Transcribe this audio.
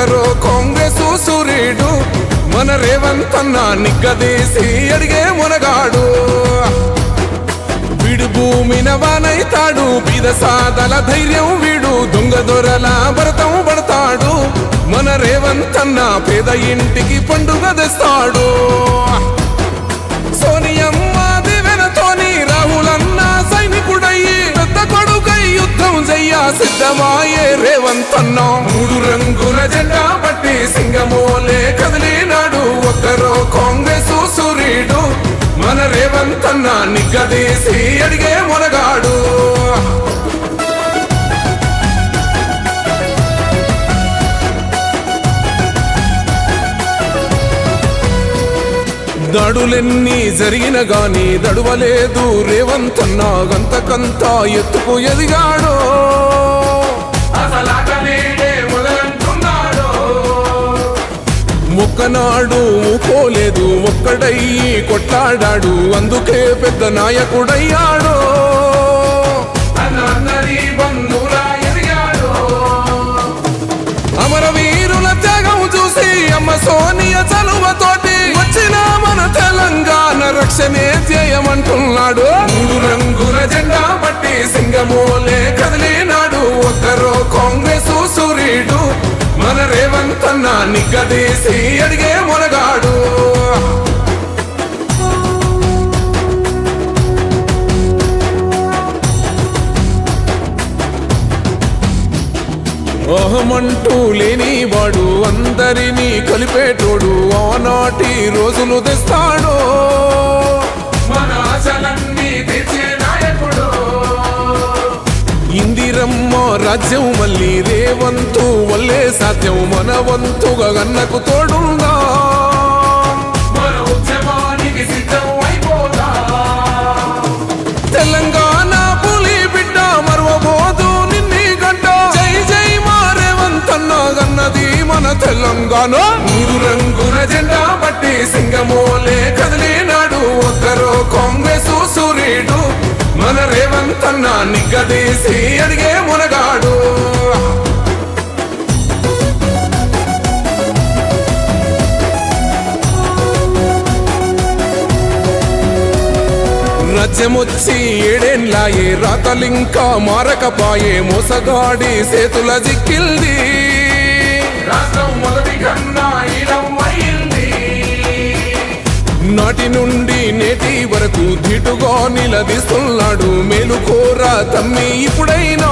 ఒక్కరో కాంగ్రెసు సూర్యుడు మన రేవంత్ అన్న నిగ్గదీసి అడిగే మునగాడు. వీడు భూమిన వానైతాడు, బీద సాదల ధైర్యం వీడు, దొంగ దొరల భరతం పడతాడు. మన రేవంత్ అన్న పేద ఇంటికి పండుగ తెస్తాడు. సోనియమ్మ దివెనతోని రాహులన్న సైనికుడయ్యి పెద్ద కొడుకై యుద్ధం చెయ్య సిద్ధమాయే రేవంత్ అన్న. 3 రంగుల జెండా పట్టి సింగమోలే కదిలినాడు. ఒక్కరో కాంగ్రెసు సూర్యుడు మన రేవంత్ అన్న నిగ్గదీసి అడిగే మునగాడు. దాడులెన్ని జరిగిన గాని దడువలేదు రేవంత్ అన్న, గంతకంతా ఎత్తుకు ఎదిగాడు. ఒక్కనాడు ఊకోలేదు, ఒక్కడయ్యి కొట్లాడాడు, అందుకే పెద్ద నాయకుడయ్యాడు. అమరవీరుల త్యాగం చూసి అమ్మ సోనియ చలువతోటి వచ్చిన మన తెలంగాణ రక్షణే చేయమంటున్నాడు. 3 రంగుల జెండా పట్టి సింగమోలే కదిలినాడు. ఒక్కరో కాంగ్రెసు సూర్యుడు మన రేవంత్ అన్న నిగ్గదీసి అడిగే మునగాడు. అహమంటూ లేనివాడు, అందరినీ కలిపేటోడు, ఆనాటి రోజులు తెస్తాడు. మన ఆశలన్నీ తెచ్చే నాయకుడు. ఇందిరమ్మ రాజ్యం మళ్ళీ రేవంతు వల్లే సాధ్యం, మన వంతుగా గన్నకు తోడుందా. మన ఉద్యమానికి సిద్ధం అయిపోదా. తెలంగాణ పులి బిడ్డ మరవబోదు నిన్ని గంట. జై జై మా రేవంత్ అన్న గన్నది మన తెలంగాణ. 3 రంగుల జెండా పట్టి సింగమోలే కదిలినాడు. ఒక్కరో కాంగ్రెసు సూర్యుడు మన రేవంత్ అన్న నిగ్గదీసి అడిగే మునగాడు. రాజ్యమొచ్చి 7 ఏళ్లాయే, రాతలింకా మారకపాయే, మోసగాడి చేతుల జిక్కిల్ది. రాష్ట్రం మొదటి కన్నా ఈడమైంది. నాటి నుండి నేటి వరకు ధీటుగా నిలదీస్తున్నాడు. మేలుకోరా తమ్మి ఇప్పుడైనా.